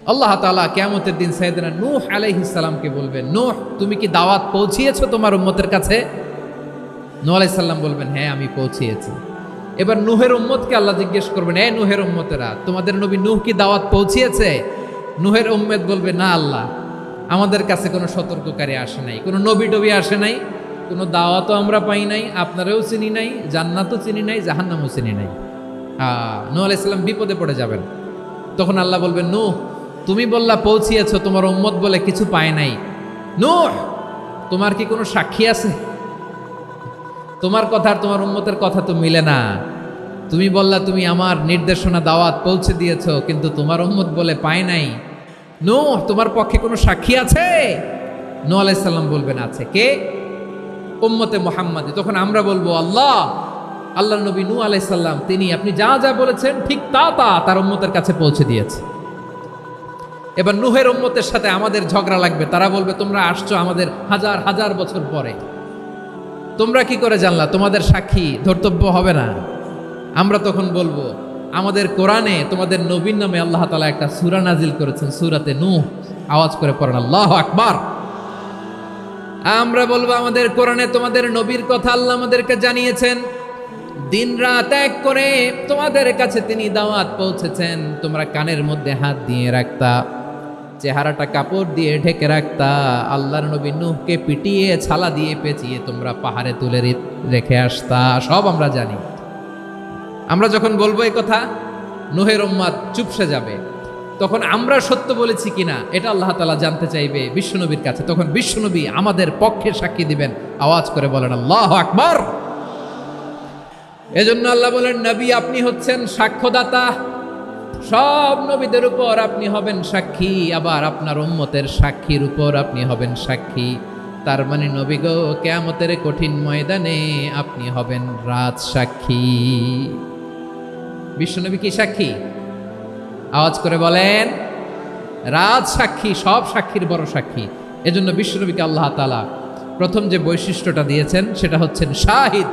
আল্লাহ তাআলা কিয়ামতের দিন সাইয়েদনা নূহ আলাইহিস সালামকে বলবেন, নূহ তুমি কি দাওয়াত পৌঁছিয়েছো তোমার উম্মতের কাছে? নূহ আলাইহিস সালাম বলবেন, হ্যাঁ আমি পৌঁছিয়েছি। এবার নূহের উম্মতকে আল্লাহ জিজ্ঞেস করবেন, এ নূহের উম্মতেরা, তোমাদের নবী নূহ কি দাওয়াত পৌঁছিয়েছে? নূহের উম্মত বলবে, না আল্লাহ, আমাদের কাছে কোনো সতর্ককারী আসে নাই, কোনো নবী টবি আসে নাই, কোনো দাওয়াতও আমরা পাই নাই, আপনারাও চিনি নাই, জান্নাতও চিনি নাই, জাহান্নামও চিনি নাই। নূহ আলাইহিস সালাম বিপদে পড়ে যাবেন। তখন আল্লাহ বলবেন, নূহ তুমি বললা পৌঁছিয়েছো, তোমার উম্মত বলে কিছু পায় নাই। নূহ তোমার কি কোনো সাক্ষী আছে? তোমার কথা আর তোমার উম্মতের কথা তো মিলে না। তুমি বললা তুমি আমার নির্দেশনা দাওয়াত পৌঁছে দিয়েছো, কিন্তু তোমার উম্মত বলে পায় নাই। নূহ তোমার পক্ষে কোনো সাক্ষী আছে? নূহ আলাইহিস সালাম বলবেন, আছে। কে? উম্মতে মুহাম্মাদি। তখন আমরা বলবো, আল্লাহ নবী নূহ আলাইহিস সালাম তিনি আপনি যা যা বলেছেন ঠিক তা তার উম্মতের কাছে পৌঁছে দিয়েছে। এবার নূহের উম্মতের সাথে আমাদের ঝগড়া লাগবে। তারা বলবে, তোমরা আসছো আমাদের হাজার হাজার বছর পরে, তোমরা কি করে জানলা? তোমাদের সাক্ষী ধর্তব্য হবে না? আমরা তখন বলবো, আমাদের কোরআনে তোমাদের নবীর নামে আল্লাহ তাআলা একটা সূরা নাজিল করেছেন, সূরাতে নূহ। আওয়াজ করে পড়েন আল্লাহু আকবার। আমরা বলবো, আমাদের কোরআনে তোমাদের নবীর কথা আল্লাহ আমাদেরকে জানিয়েছেন, দিন রাত এক করে তোমাদের কাছে তিনি দাওয়াত পৌঁছেছেন। তোমরা কানের মধ্যে হাত দিয়ে রাখতা, চেহারাটা কাপড় দিয়ে ঢেকে রাখতা, আল্লাহর নবী নূহকে পিটিয়ে ছালা দিয়ে পেঁচিয়ে তোমরা পাহাড়ে তুলে রেখে আসতা, সব আমরা জানি। আমরা যখন বলবো এই কথা, নূহের উম্মত চুপসে যাবে। তখন আমরা সত্য বলেছি কিনা এটা আল্লাহ তাআলা জানতে চাইবে বিশ্বনবীর কাছে। তখন বিশ্বনবী আমাদের পক্ষে সাক্ষী দিবেন। আওয়াজ করে বলেন আল্লাহু আকবার। এজন্য আল্লাহ বলেন, নবী আপনি হচ্ছেন সাক্ষ্যদাতা, সব নবীদের উপর আপনি হবেন সাক্ষী, আবার আপনার উম্মতের সাক্ষীর উপর আপনি হবেন সাক্ষী। তার মানে নবী গো, কিয়ামতের কঠিন ময়দানে আপনি হবেন রাজ সাক্ষী। বিশ্বনবী কি সাক্ষী? আওয়াজ করে বলেন, রাজ সাক্ষী, সব সাক্ষীর বড় সাক্ষী। এজন্য বিশ্বনবীকে আল্লাহ তাআলা প্রথম যে বৈশিষ্ট্যটা দিয়েছেন সেটা হচ্ছেন শাহিদ।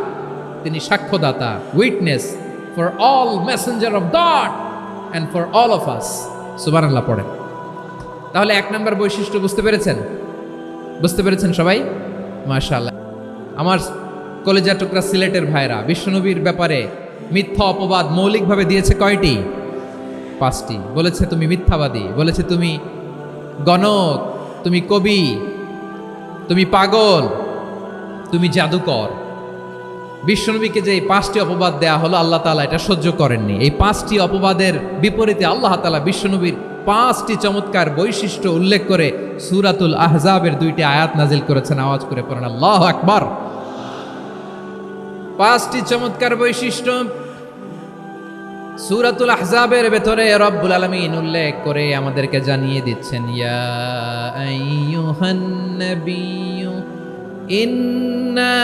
তিনি সাক্ষ্যদাতা, witness for all messenger of God and for all of us. সুবহানাল্লাহ পড়েন। তাহলে এক নম্বর বৈশিষ্ট্য বুঝতে পেরেছেন? বুঝতে পেরেছেন সবাই? মাশাআল্লাহ। আমার কলেজা টুকরা সিলেটের ভাইরা, বিশ্বনবীর ব্যাপারে মিথ্যা অপবাদ মৌলিকভাবে দিয়েছে কয়টি? 5টি। বলেছে তুমি মিথ্যাবাদী, বলেছে তুমি গণক, তুমি কবি, তুমি পাগল, তুমি জাদুকর। বিশ্বনবীকে যে এই 5টি অপবাদ দেয়া হলো, আল্লাহ তাআলা এটা সহ্য করেননি। এই 5টি অপবাদের বিপরীতে আল্লাহ তাআলা বিশ্বনবীর 5টি চমৎকার বৈশিষ্ট্য উল্লেখ করে সূরাতুল আহজাবের 2টি আয়াত নাজিল করেছেন। আওয়াজ করে পড়েন আল্লাহু আকবার। 5টি চমৎকার বৈশিষ্ট্য সূরাতুল আহজাবের ভেতরে রব্বুল আলামিন উল্লেখ করে আমাদেরকে জানিয়ে দিচ্ছেন, ইয়া আইয়ুহান নাবিয়্যু ইন্না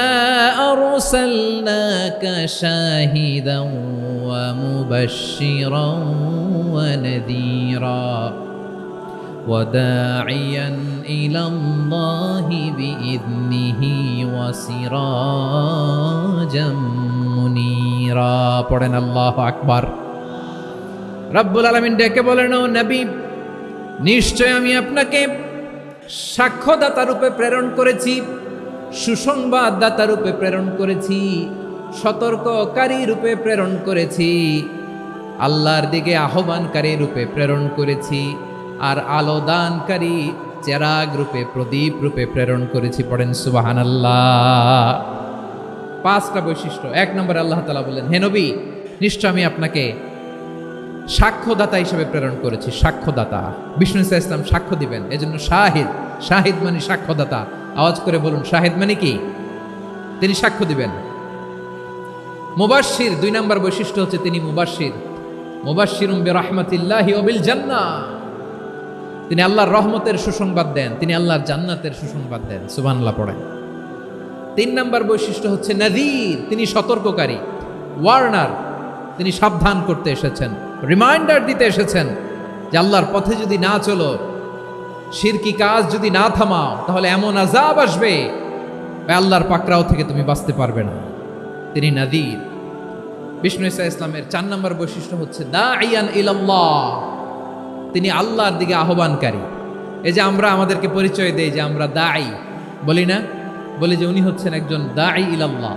আরসালনাকা শাহিদান ওয়া মুবাশশিরান ওয়া নাযীরা ওয়া দাঈয়ান ইলাল্লাহি বিইذনিহি ওয়া সিরাজাম মুনীরা। পড়েন আল্লাহু আকবার। রব্বুল আলামিন ডেকে বলেন, ও নবী, নিশ্চয় আমি আপনাকে সাক্ষ্যদাতা রূপে প্রেরণ করেছি, সুসংবাদদাতা রূপে প্রেরণ করেছি, সতর্ককারী রূপে প্রেরণ করেছি, আল্লাহর দিকে আহ্বানকারী রূপে প্রেরণ করেছি, আর আলো দানকারী চেরাগ রূপে, প্রদীপ রূপে প্রেরণ করেছি। পড়েন সুবহানাল্লাহ। 5টা বৈশিষ্ট্য। 1 নম্বরে আল্লাহ তাআলা বললেন, হে নবী, নিশ্চয় আমি আপনাকে সাক্ষ্যদাতা হিসেবে প্রেরণ করেছি। সাক্ষ্যদাতা, বিষ্ণু ইসা ইসলাম সাক্ষ্য দিবেন, এজন্য শাহিদ। শাহিদ মানে সাক্ষ্যদাতা। আওয়াজ করে বলুন, শাহিদ মানে কি? তিনি সাক্ষ্য দিবেন। মুবাশশির, 2 নম্বর বৈশিষ্ট্য হচ্ছে তিনি মুবাশশির। মুবাশশিরুম বিরাহমাতিল্লাহি ওয়া বিল জান্নাহ। তিনি আল্লাহর রহমতের সুসংবাদ দেন, তিনি আল্লাহর জান্নাতের সুসংবাদ দেন। সুবহানাল্লাহ পড়েন। 3 নম্বর বৈশিষ্ট্য হচ্ছে নাযীর, তিনি সতর্ককারী, ওয়ার্নার। তিনি সাবধান করতে এসেছেন, রিমাইন্ডার দিতে এসেছেন যে আল্লাহর পথে যদি না চলো, শিরকি কাজ যদি না থামাও, তাহলে এমন আযাব আসবে আল্লাহর পাকড়াও থেকে তুমি বাঁচতে পারবে না। তিনি নাযীর। বিষ্ণু ইসা ইসলামের 4 নম্বর বৈশিষ্ট্য হচ্ছে দাঈয়ান ইলাল্লাহ। তিনি আল্লাহর দিকে আহ্বানকারী। এই যে আমরা আমাদেরকে পরিচয় দেই যে আমরা দাঈ, বলি না? বলি যে উনি হচ্ছেন একজন দাঈ ইলাল্লাহ।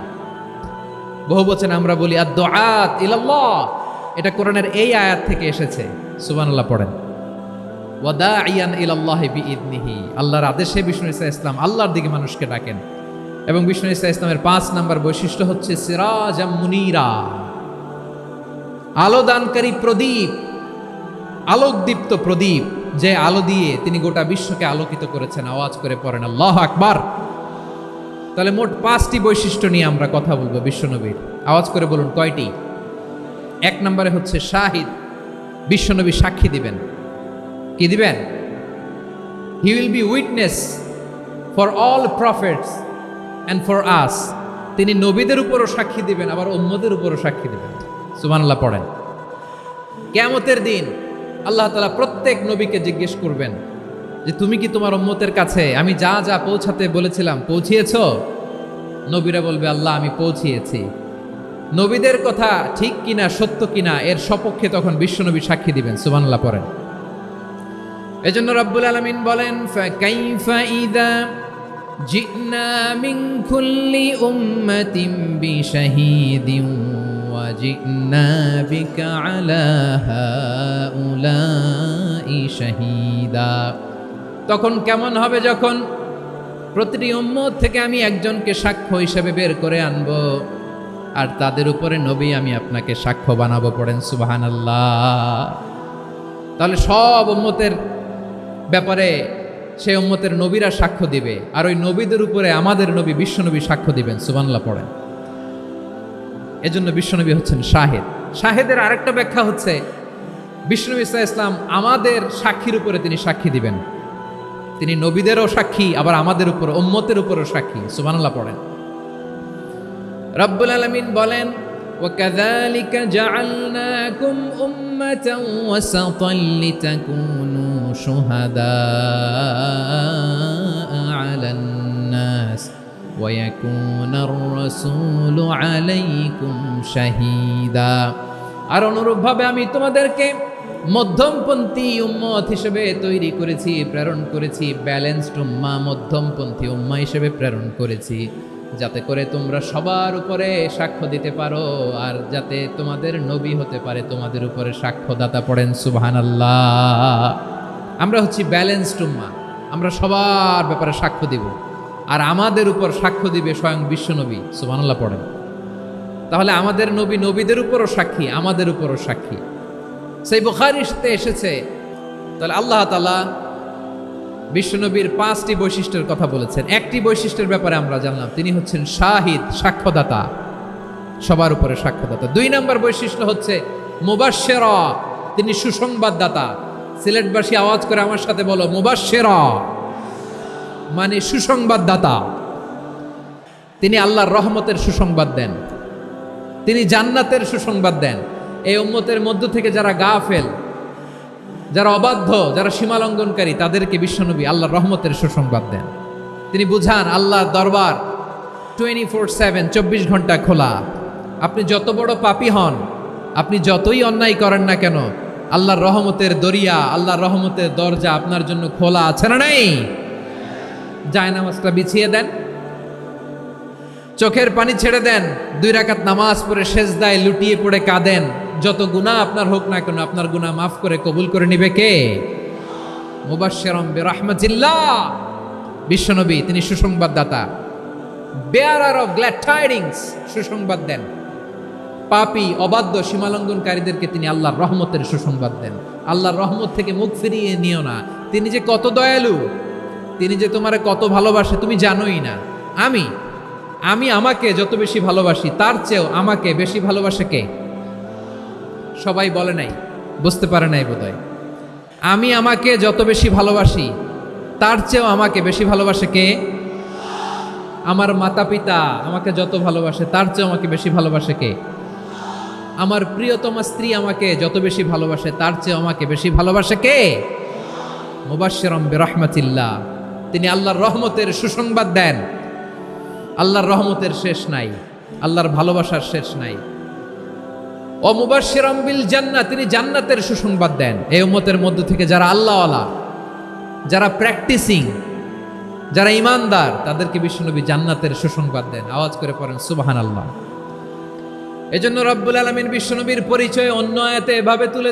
বহু বচন আমরা বলি আদ-দুআত ইলাল্লাহ। এটা কোরআনের এই আয়াত থেকে এসেছে। সুবহানাল্লাহ পড়েন। ওয়া দাঈয়ান ইলাল্লাহি বিইذনিহি। আল্লাহর আদেশে বিষ্ণু ঈসা ইসলাম আল্লাহর দিকে মানুষকে ডাকেন। এবং বিষ্ণু ঈসা ইসলামের ৫ নাম্বার বৈশিষ্ট্য হচ্ছে সিরাজাম মুনীরা, আলো দানকারী প্রদীপ, আলোকদীপ্ত প্রদীপ, যে আলো দিয়ে তিনি গোটা বিশ্বকে আলোকিত করেছেন। আওয়াজ করে পড়েন আল্লাহু আকবার। তাহলে মোট ৫টি বৈশিষ্ট্য নিয়ে আমরা কথা বলবো বিশ্বনবীর। আওয়াজ করে বলুন কয়টি? ১ নম্বরে হচ্ছে শাহিদ, বিশ্বনবী সাক্ষী দিবেন। কি দিবেন? He will be witness for all prophets and for us. তিনি নবীদের উপরও সাক্ষী দিবেন, আবার উম্মতের উপরও সাক্ষী দিবেন। সুবহানাল্লাহ পড়েন। কিয়ামতের দিন আল্লাহ তাআলা প্রত্যেক নবীকে জিজ্ঞেস করবেন যে তুমি কি তোমার উম্মতের কাছে আমি যা যা পৌঁছাতে বলেছিলাম পৌঁছিয়েছো? নবীরা বলবে আল্লাহ আমি পৌঁছিয়েছি। নবীদের কথা ঠিক কিনা, সত্য কিনা, এর সপক্ষে তখন বিশ্বনবী সাক্ষী দিবেন। সুবহানাল্লাহ পড়েন। এজন্য রব্বুল আলামিন বলেন ফাকাইফা ইযা জিনা মিন কুল্লি উম্মাতিন বিশাহীদিন ওয়া জিনা বিকা আলা হাউলাই শাহীদা। তখন কেমন হবে যখন প্রতিটি উম্মত থেকে আমি একজনকে সাক্ষ্য হিসেবে বের করে আনব, আর তাদের উপরে নবী আমি আপনাকে সাক্ষ্য বানাবো। পড়েন সুবহানাল্লাহ। তাহলে সব উম্মতের ব্যাপারে সেই উম্মতের নবীরা সাক্ষ্য দিবে, আর ওই নবীদের উপরে আমাদের নবী বিশ্বনবী সাক্ষ্য দিবেন। সুবহানাল্লাহ পড়েন। এজন্য বিশ্বনবী হচ্ছেন শাহেদ। শাহেদের আরেকটা ব্যাখ্যা হচ্ছে বিষ্ণু ঈসা ইসলাম আমাদের সাক্ষীর উপরে তিনি সাক্ষী দিবেন। তিনি নবীদেরও সাক্ষী, আবার আমাদের উপর উম্মতের উপরও সাক্ষী। সুবহানাল্লাহ পড়েন। রব্বুল আলামিন বলেন وَكَذَلِكَ جَعَلْنَاكُمْ أُمَّةً وَسَطًا لِتَكُونُوا شُهَدَاءَ عَلَى النَّاسِ وَيَكُونَ الرَّسُولُ عَلَيْكُمْ شَهِيدًا। আর অনুরূপভাবে আমি তোমাদেরকে মধ্যমপন্থী উম্মত হিসেবে তৈরি করেছি, প্রেরণ করেছি। ব্যালেন্সড উম্মাহ, মধ্যমপন্থী উম্মাহ হিসেবে প্রেরণ করেছি, যাতে করে তোমরা সবার উপরে সাক্ষ্য দিতে পারো, আর যাতে তোমাদের নবী হতে পারে তোমাদের উপরে সাক্ষ্যদাতা। পড়েন সুবহানাল্লাহ। আমরা হচ্ছি ব্যালেন্সড উম্মাহ, আমরা সবার ব্যাপারে সাক্ষ্য দিব, আর আমাদের উপর সাক্ষ্য দিবে স্বয়ং বিশ্বনবী। সুবহানাল্লাহ পড়েন। তাহলে আমাদের নবী নবীদের উপরও সাক্ষী, আমাদের উপরও সাক্ষী। সেই বুখারীতে এসেছে। তাহলে আল্লাহ তাআলা বিশ্বনবীর ৫টি বৈশিষ্ট্যের কথা বলেছেন। একটি বৈশিষ্ট্যের ব্যাপারে আমরা জানলাম, তিনি হচ্ছেন শাহিদ, সাক্ষ্যদাতা, সবার উপরে সাক্ষ্যদাতা। ২ নম্বর বৈশিষ্ট্য হচ্ছে মুবাশশিরা, তিনি সুসংবাদদাতা। সিলেটবাসী আওয়াজ করে আমার সাথে বলো মুবাশশিরা, মানে সুসংবাদদাতা। তিনি আল্লাহর রহমতের সুসংবাদ দেন, তিনি জান্নাতের সুসংবাদ দেন। এই উম্মতের মধ্য থেকে যারা গাফেল, যারা অবাধ্য, যারা সীমালঙ্ঘনকারী, তাদেরকে বিশ্বনবী আল্লাহর রহমতের সুসংবাদ দেন। তিনি বুঝান আল্লাহর দরবার 24/7, 24 ঘন্টা খোলা। আপনি যত বড় পাপী হন, আপনি যতই অন্যায় করেন না কেন, আল্লাহর রহমতের দরিয়া, আল্লাহর রহমতের দরজা আপনার জন্য খোলা আছে না নাই? জায়নামাজটা বিছিয়ে দেন, চোখের পানি ছেড়ে দেন, 2 রাকাত নামাজ পড়ে সেজদায় লুটিয়ে পড়ে কাঁদেন। যত গুনাহ আপনার হোক না কেন, আপনার গুনাহ মাফ করে কবুল করে নিবে কে? মুবাশশিরাম বিরাহমাতিল্লাহ, বিশ্বনবী তিনি সুসংবাদদাতা, বেয়ারার অফ গ্ল্যাড টাইডিংস, সুসংবাদ দেন। পাপী, অবাধ্য, সীমালঙ্ঘনকারীদেরকে তিনি আল্লাহর রহমতের সুসংবাদ দেন। আল্লাহর রহমত থেকে মুখ ফিরিয়ে নিও না। তিনি যে কত দয়ালু, তিনি যে তোমারে কত ভালোবাসে তুমি জানোই না। আমি আমাকে যত বেশি ভালোবাসি, তার চেয়েও আমাকে বেশি ভালোবাসে কে? সবাই বলে নাই, বুঝতে পারে নাই বোধহয়। আমি আমাকে যত বেশি ভালোবাসি, তার চেয়েও আমাকে বেশি ভালোবাসে কে? আমার মাতা পিতা আমাকে যত ভালোবাসে, তার চেয়েও আমাকে বেশি ভালোবাসে কে? আমার প্রিয়তমা স্ত্রী আমাকে যত বেশি ভালোবাসে, তার চেয়েও আমাকে বেশি ভালোবাসে কে? মুবাশশিরাম বিরাহমাতিল্লাহ, তিনি আল্লাহর রহমতের সুসংবাদ দেন। আল্লাহর রহমতের শেষ নাই, আল্লাহর ভালোবাসার শেষ নাই। ও মুবাশশিরাম বিল জান্নাহ, তিনি জান্নাতের সুসংবাদ দেন। এই উম্মতের মধ্য থেকে যারা আল্লাহওয়ালা, যারা প্র্যাকটিসিং, যারা ইমানদার, তাদেরকে বিশ্বনবী জান্নাতের সুসংবাদ দেন। আওয়াজ করে পড়েন সুবহানাল্লাহ। এজন্য রব্বুল আলামিন বিশ্বনবীর পরিচয় অন্য আয়াতে এভাবে তুলে